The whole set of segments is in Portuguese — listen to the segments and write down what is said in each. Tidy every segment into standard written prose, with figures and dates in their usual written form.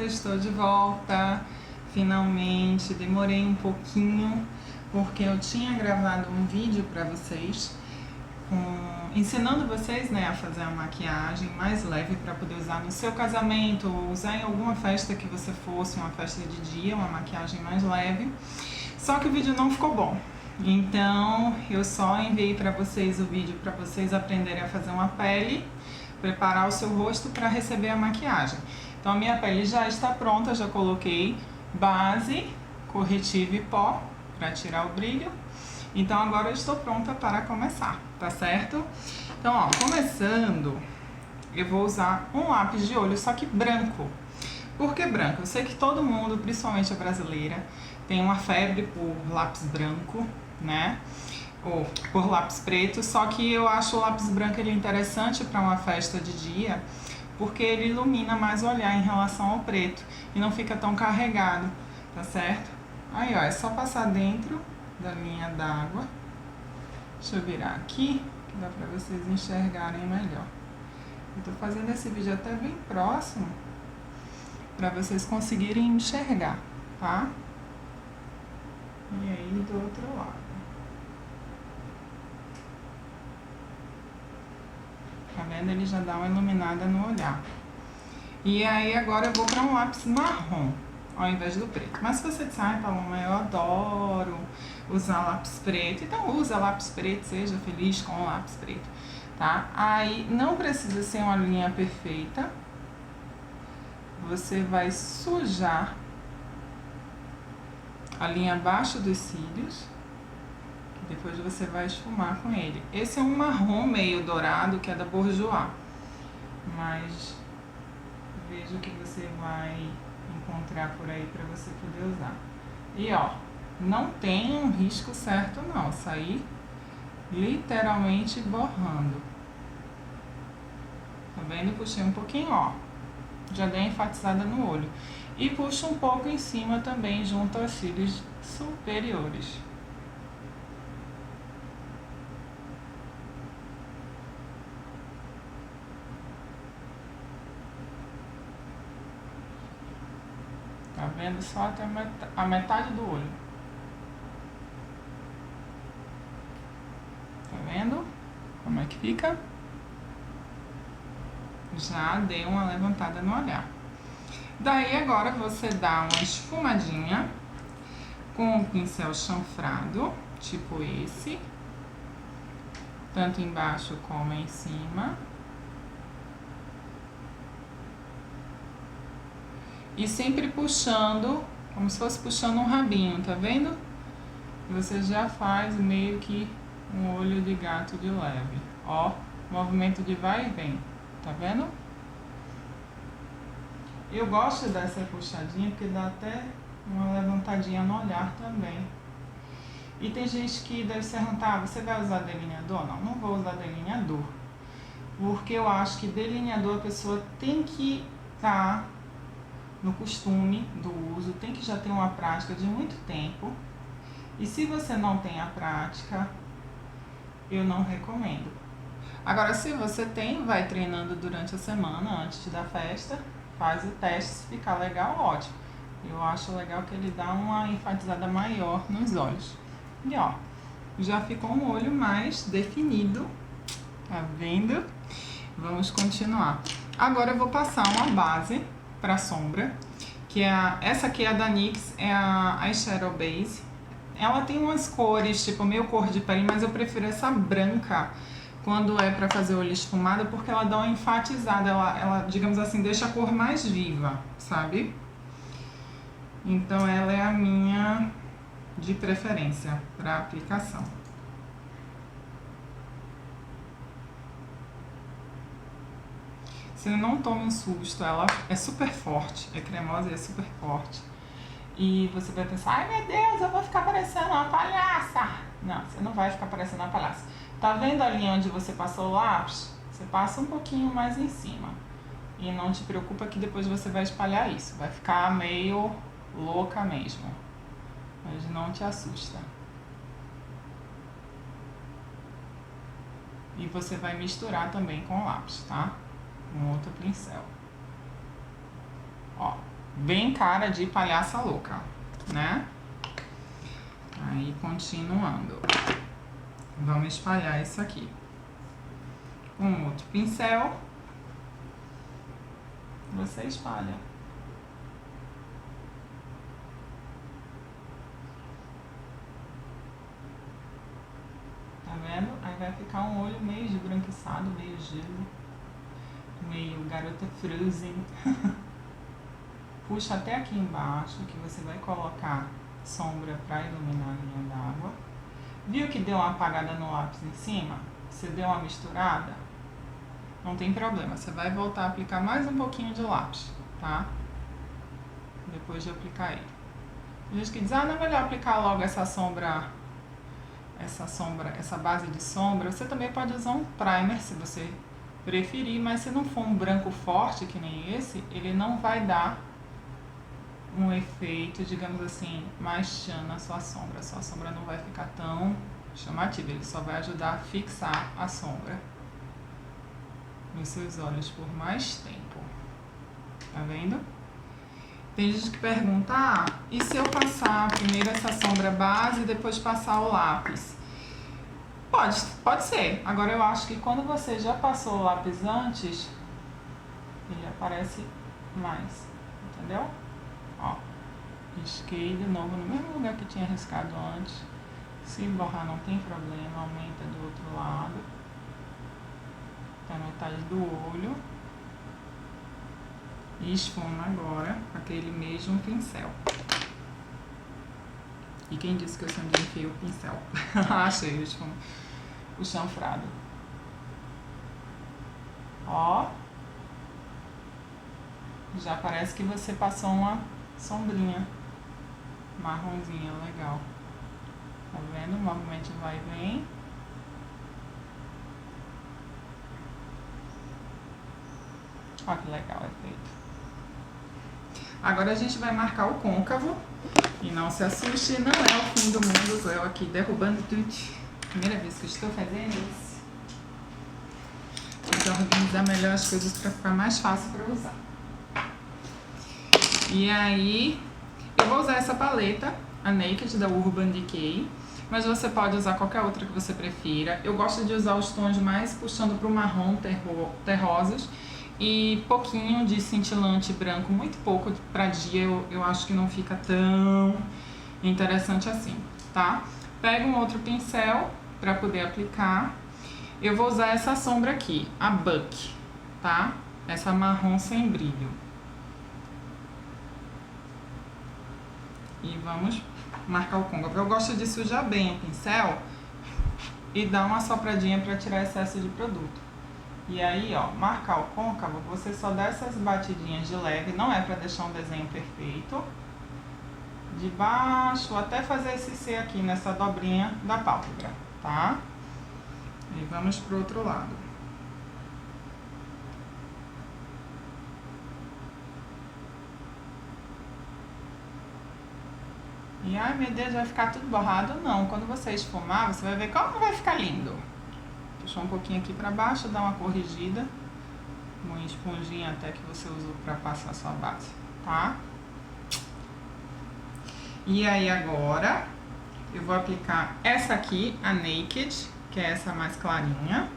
estou de volta, finalmente. Demorei um pouquinho porque eu tinha gravado um vídeo para vocês ensinando vocês, né, a fazer a maquiagem mais leve para poder usar no seu casamento ou usar em alguma festa que você fosse, uma festa de dia, uma maquiagem mais leve. Só que o vídeo não ficou bom. Então eu só enviei para vocês o vídeo para vocês aprenderem a fazer uma pele, preparar o seu rosto para receber a maquiagem. Então a minha pele já está pronta, já coloquei base, corretivo e pó para tirar o brilho. Então agora eu estou pronta para começar, tá certo? Então, ó, começando, eu vou usar um lápis de olho, só que branco. Por que branco? Eu sei que todo mundo, principalmente a brasileira, tem uma febre por lápis branco, né? Ou por lápis preto, só que eu acho o lápis branco ele interessante para uma festa de dia, porque ele ilumina mais o olhar em relação ao preto e não fica tão carregado, tá certo? Aí, ó, é só passar dentro da linha d'água. Deixa eu virar aqui, que dá pra vocês enxergarem melhor. Eu tô fazendo esse vídeo até bem próximo, pra vocês conseguirem enxergar, tá? E aí do outro lado. Tá vendo? Ele já dá uma iluminada no olhar. E aí agora eu vou pra um lápis marrom, ao invés do preto. Mas se você disser, ai Paloma, eu adoro usar lápis preto, então usa lápis preto, seja feliz com o lápis preto, tá? Aí não precisa ser uma linha perfeita, você vai sujar a linha abaixo dos cílios, que depois você vai esfumar com ele. Esse é um marrom meio dourado, que é da Bourjois, mas veja o que você vai encontrar por aí para você poder usar. E ó, não tem um risco certo não, sair literalmente borrando. Tá vendo? Puxei um pouquinho, ó, já dei enfatizada no olho. E puxo um pouco em cima também, junto aos cílios superiores. Tá vendo? Só até a metade do olho. Tá vendo como é que fica? Já dei uma levantada no olhar. Daí agora você dá uma esfumadinha com o pincel chanfrado, tipo esse, tanto embaixo como em cima. E sempre puxando, como se fosse puxando um rabinho, tá vendo? Você já faz meio que um olho de gato de leve. Ó, movimento de vai e vem, tá vendo? Eu gosto dessa puxadinha porque dá até uma levantadinha no olhar também. E tem gente que deve se perguntar, você vai usar delineador? Não, não vou usar delineador. Porque eu acho que delineador a pessoa tem que estar no costume do uso, tem que já ter uma prática de muito tempo. E se você não tem a prática, eu não recomendo. Agora, se você tem, vai treinando durante a semana antes da festa, faz o teste, se ficar legal, ótimo. Eu acho legal que ele dá uma enfatizada maior nos olhos. E ó, já ficou um olho mais definido, tá vendo? Vamos continuar. Agora eu vou passar uma base para sombra, que é essa aqui é a da NYX, é a Eyeshadow Base. Ela tem umas cores, tipo meio cor de pele, mas eu prefiro essa branca quando é para fazer olho esfumado, porque ela dá uma enfatizada, ela, digamos assim, deixa a cor mais viva, sabe? Então ela é a minha de preferência para aplicação. Você não tome um susto, ela é super forte, é cremosa e é super forte. E você vai pensar, ai meu Deus, eu vou ficar parecendo uma palhaça. Não, você não vai ficar parecendo uma palhaça. Tá vendo ali onde você passou o lápis? Você passa um pouquinho mais em cima. E não te preocupa que depois você vai espalhar isso. Vai ficar meio louca mesmo. Mas não te assusta. E você vai misturar também com o lápis, tá? Com outro pincel. Ó, bem cara de palhaça louca, né? Aí, continuando. Vamos espalhar isso aqui. Um outro pincel. Você espalha. Tá vendo? Aí vai ficar um olho meio esbranquiçado, meio gelo. Meio garota Frozen. Puxa até aqui embaixo, que você vai colocar sombra para iluminar a linha d'água. Viu que deu uma apagada no lápis em cima? Você deu uma misturada? Não tem problema, você vai voltar a aplicar mais um pouquinho de lápis, tá? Depois de aplicar ele. Tem gente que diz, não é melhor aplicar logo essa base de sombra. Você também pode usar um primer, se você preferir, mas se não for um branco forte, que nem esse, ele não vai dar um efeito, digamos assim, mais chan na sua sombra. A sua sombra não vai ficar tão chamativa, ele só vai ajudar a fixar a sombra nos seus olhos por mais tempo. Tá vendo? Tem gente que pergunta, e se eu passar primeiro essa sombra base e depois passar o lápis? Pode ser. Agora eu acho que quando você já passou o lápis antes, ele aparece mais, entendeu? Ó, risquei de novo no mesmo lugar que tinha riscado antes. Se borrar não tem problema, aumenta do outro lado. Tá na metade do olho. E esfuma agora com aquele mesmo pincel. E quem disse que eu sempre enfiei o pincel? Achei o chanfrado. Ó. Já parece que você passou uma sombrinha marronzinha, legal. Tá vendo? O movimento vai e vem. Olha que legal o efeito. Agora a gente vai marcar o côncavo. E não se assuste, não é o fim do mundo. Tô eu aqui derrubando tudo. Primeira vez que eu estou fazendo isso. Vou organizar melhor as coisas para ficar mais fácil para usar. E aí, eu vou usar essa paleta, a Naked da Urban Decay. Mas você pode usar qualquer outra que você prefira. Eu gosto de usar os tons mais puxando para o marrom, terrosos. E pouquinho de cintilante branco, muito pouco pra dia, eu acho que não fica tão interessante assim, tá? Pega um outro pincel pra poder aplicar. Eu vou usar essa sombra aqui, a Buck, tá? Essa marrom sem brilho. E vamos marcar o côncavo. Eu gosto de sujar bem o pincel e dar uma sopradinha pra tirar excesso de produto. E aí, ó, marcar o côncavo, você só dá essas batidinhas de leve, não é pra deixar um desenho perfeito. De baixo até fazer esse C aqui nessa dobrinha da pálpebra, tá? E vamos pro outro lado. E ai meu Deus, vai ficar tudo borrado? Não, quando você esfumar, você vai ver como vai ficar lindo. Puxar um pouquinho aqui pra baixo, dar uma corrigida. Uma esponjinha até que você usou pra passar a sua base, tá? E aí agora, eu vou aplicar essa aqui, a Naked, que é essa mais clarinha,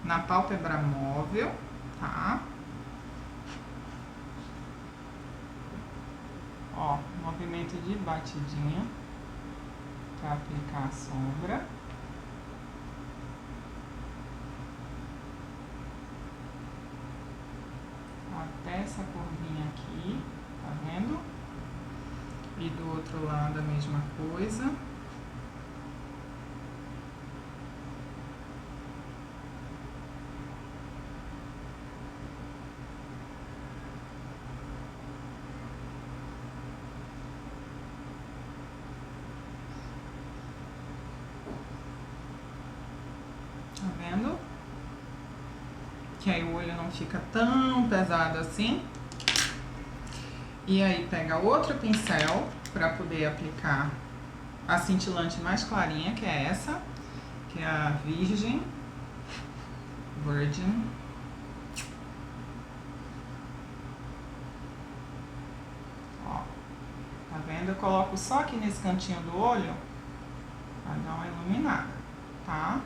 na pálpebra móvel, tá? Ó, movimento de batidinha pra aplicar a sombra. Até essa curvinha aqui, tá vendo? E do outro lado a mesma coisa. Tá vendo? Que aí o olho não fica tão pesado assim. E aí pega outro pincel para poder aplicar a cintilante mais clarinha, que é essa, que é a Virgin. Ainda coloco só aqui nesse cantinho do olho pra dar uma iluminada, tá?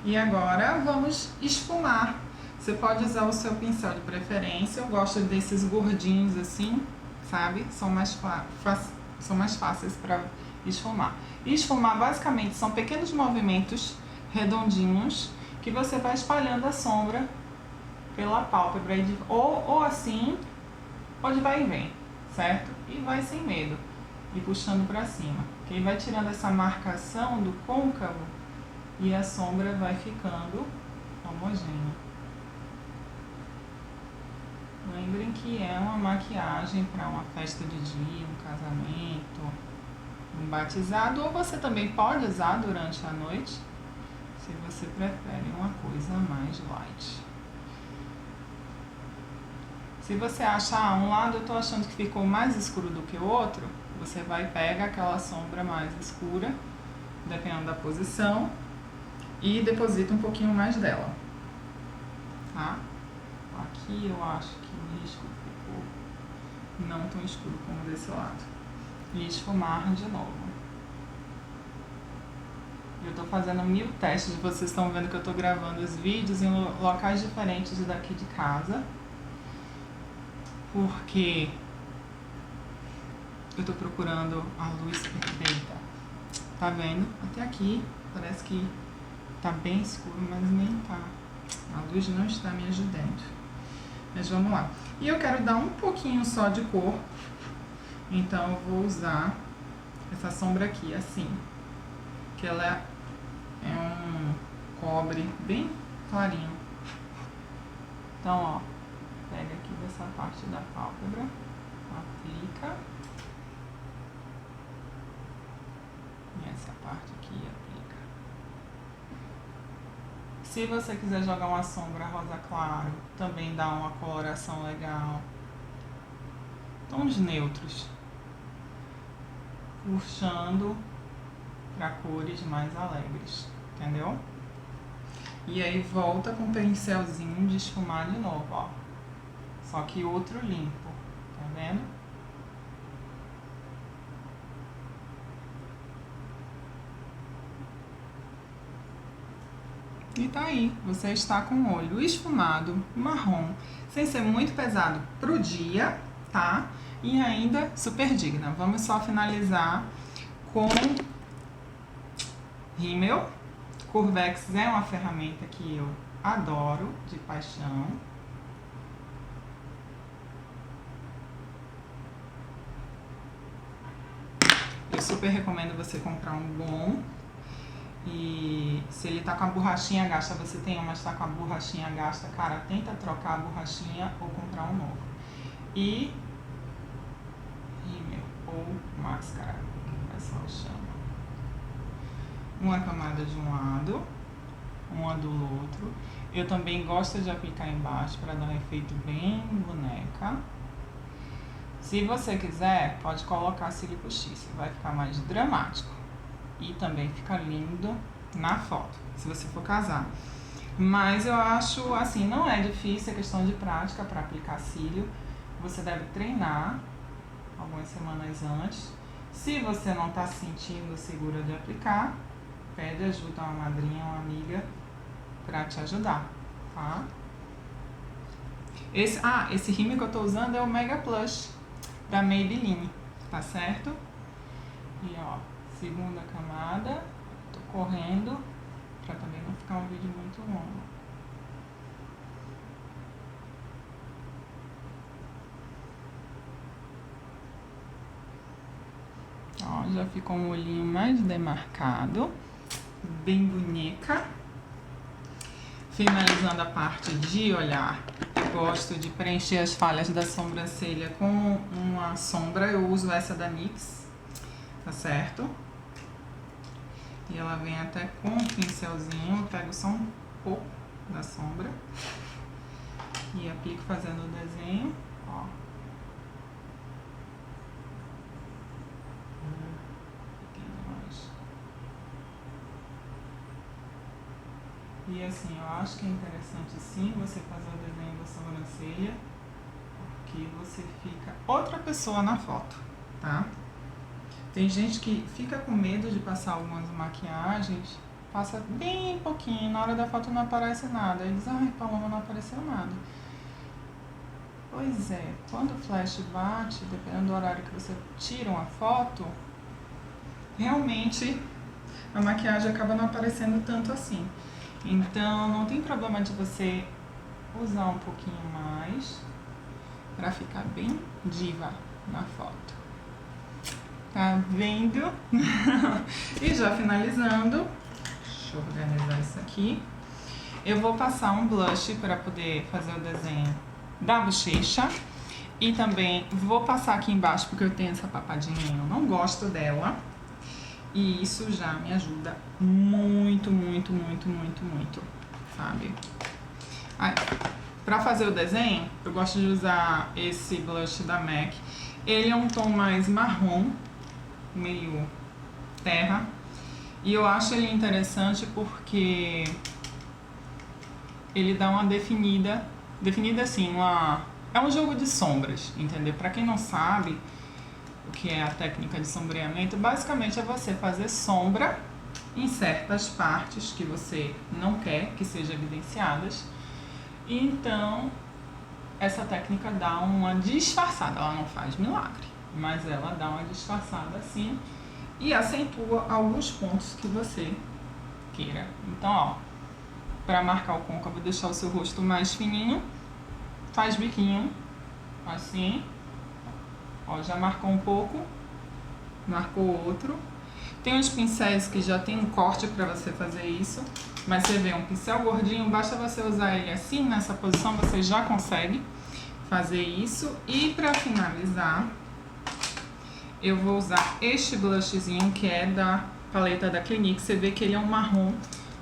E agora vamos esfumar. Você pode usar o seu pincel de preferência. Eu gosto desses gordinhos assim, sabe? São mais fáceis para esfumar. E esfumar basicamente são pequenos movimentos redondinhos que você vai espalhando a sombra pela pálpebra, ou assim, ou de vai e vem, certo? E vai sem medo, e puxando para cima, que aí vai tirando essa marcação do côncavo e a sombra vai ficando homogênea. Lembrem que é uma maquiagem para uma festa de dia, um casamento, um batizado, ou você também pode usar durante a noite, se você prefere uma coisa mais light. Se você achar um lado, eu tô achando que ficou mais escuro do que o outro, você vai pegar aquela sombra mais escura, dependendo da posição, e deposita um pouquinho mais dela, tá? Aqui eu acho que o risco ficou não tão escuro como desse lado. E esfumar de novo. Eu tô fazendo 1000 testes, vocês estão vendo que eu tô gravando os vídeos em locais diferentes daqui de casa. Porque eu tô procurando a luz perfeita. Tá vendo? Até aqui parece que tá bem escuro, mas nem tá. A luz não está me ajudando. Mas vamos lá. E eu quero dar um pouquinho só de cor. Então eu vou usar essa sombra aqui, assim. Que ela é um cobre bem clarinho. Então, ó. Pega aqui dessa parte da pálpebra. Aplica. E essa parte aqui aplica. Se você quiser jogar uma sombra rosa claro, também dá uma coloração legal. Tons neutros. Puxando para cores mais alegres, entendeu? E aí volta com o pincelzinho de esfumar de novo, ó. Só que outro limpo, tá vendo? E tá aí, você está com o olho esfumado, marrom, sem ser muito pesado pro dia, tá? E ainda super digna. Vamos só finalizar com rímel. Curvex é uma ferramenta que eu adoro, de paixão. Eu super recomendo você comprar um bom. E se ele tá com a borrachinha gasta, você tem uma, mas tá com a borrachinha gasta, cara, tenta trocar a borrachinha ou comprar um novo. E rímel ou máscara, que o pessoal chama. Uma camada de um lado, uma do outro. Eu também gosto de aplicar embaixo para dar um efeito bem boneca. Se você quiser, pode colocar cílio postiço, vai ficar mais dramático. E também fica lindo na foto, se você for casar. Mas eu acho, assim, não é difícil, é questão de prática para aplicar cílio. Você deve treinar algumas semanas antes. Se você não está se sentindo segura de aplicar, pede ajuda a uma madrinha, uma amiga para te ajudar, tá? Esse rímel que eu tô usando é o Mega Plush da Maybelline, tá certo? E ó, segunda camada, tô correndo para também não ficar um vídeo muito longo. Ó, já ficou um olhinho mais demarcado, bem boneca. Finalizando a parte de olhar, gosto de preencher as falhas da sobrancelha com uma sombra. Eu uso essa da NYX, tá certo? E ela vem até com um pincelzinho, eu pego só um pouco da sombra e aplico fazendo o desenho, ó. E assim, eu acho que é interessante sim você fazer o desenho da sobrancelha, porque você fica outra pessoa na foto, tá? Tem gente que fica com medo de passar algumas maquiagens, passa bem pouquinho, na hora da foto não aparece nada. Aí diz, ai, Paloma, não apareceu nada. Pois é, quando o flash bate, dependendo do horário que você tira uma foto, realmente a maquiagem acaba não aparecendo tanto assim. Então não tem problema de você usar um pouquinho mais pra ficar bem diva na foto. Tá vendo? E já finalizando, deixa eu organizar isso aqui. Eu vou passar um blush para poder fazer o desenho da bochecha. E também vou passar aqui embaixo, porque eu tenho essa papadinha e eu não gosto dela. E isso já me ajuda muito, muito, muito, muito, muito, sabe? Aí, pra fazer o desenho, eu gosto de usar esse blush da MAC. Ele é um tom mais marrom, meio terra. E eu acho ele interessante porque ele dá uma definida assim, é um jogo de sombras, entendeu? Pra quem não sabe o que é a técnica de sombreamento, basicamente é você fazer sombra em certas partes que você não quer que sejam evidenciadas. E então, essa técnica dá uma disfarçada, ela não faz milagre, mas ela dá uma disfarçada assim e acentua alguns pontos que você queira. Então, ó, para marcar o côncavo, deixar o seu rosto mais fininho, faz biquinho, assim, ó, já marcou um pouco, marcou outro. Tem uns pincéis que já tem um corte para você fazer isso, mas você vê um pincel gordinho, basta você usar ele assim, nessa posição, você já consegue fazer isso. E para finalizar, eu vou usar este blushzinho que é da paleta da Clinique. Você vê que ele é um marrom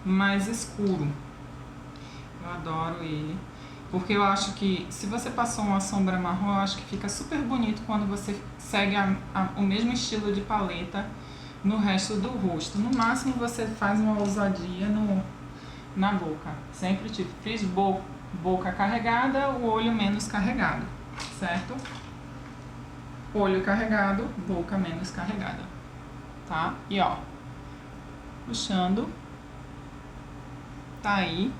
mais escuro. Eu adoro ele, porque eu acho que se você passou uma sombra marrom, eu acho que fica super bonito quando você segue o mesmo estilo de paleta no resto do rosto. No máximo você faz uma ousadia na boca. Sempre tipo, fiz boca carregada, o olho menos carregado, certo? Olho carregado, boca menos carregada, tá? E ó, puxando, tá aí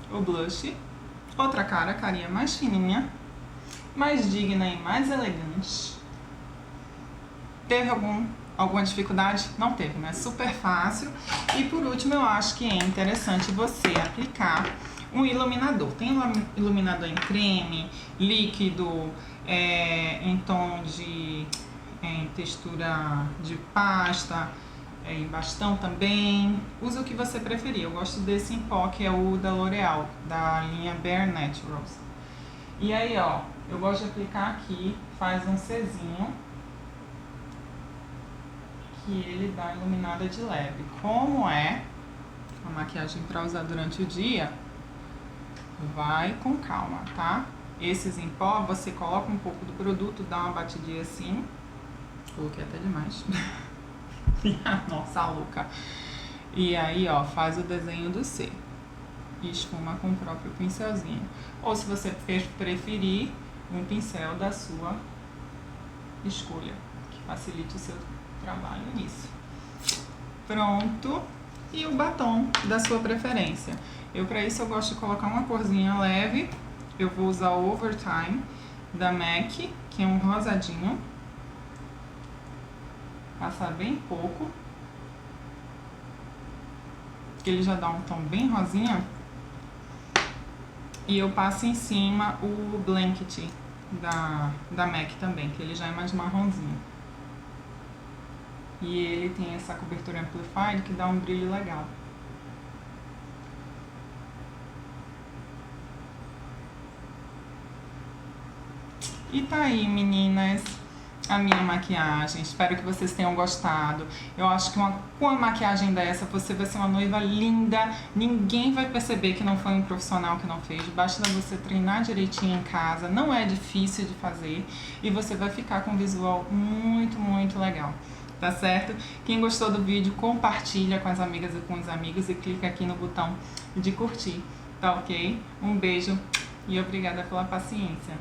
o blush. Outra cara, carinha mais fininha, mais digna e mais elegante. Teve alguma dificuldade? Não teve, né? Super fácil. E por último, eu acho que é interessante você aplicar um iluminador. Tem iluminador em creme, líquido, em tom de em textura de pasta, em bastão também. Usa o que você preferir. Eu gosto desse em pó, que é o da L'Oreal, da linha Bare Naturals. E aí, ó, eu gosto de aplicar aqui, faz um Czinho, que ele dá iluminada de leve. Como é uma maquiagem para usar durante o dia, vai com calma, tá? Esses em pó, você coloca um pouco do produto, dá uma batidinha assim. Coloquei até demais. Nossa, louca. E aí, ó, faz o desenho do C. E esfuma com o próprio pincelzinho. Ou se você preferir, um pincel da sua escolha, que facilite o seu trabalho nisso. Pronto. E o batom da sua preferência. Para isso eu gosto de colocar uma corzinha leve. Eu vou usar o Overtime da MAC, que é um rosadinho. Passar bem pouco, que ele já dá um tom bem rosinha. E eu passo em cima o Blanket da MAC também, que ele já é mais marronzinho. E ele tem essa cobertura Amplified que dá um brilho legal. E tá aí, meninas, a minha maquiagem. Espero que vocês tenham gostado. Eu acho que com uma maquiagem dessa, você vai ser uma noiva linda. Ninguém vai perceber que não foi um profissional que não fez. Basta você treinar direitinho em casa. Não é difícil de fazer. E você vai ficar com um visual muito, muito legal. tá certo? Quem gostou do vídeo, compartilha com as amigas e com os amigos e clica aqui no botão de curtir, tá ok? Um beijo e obrigada pela paciência.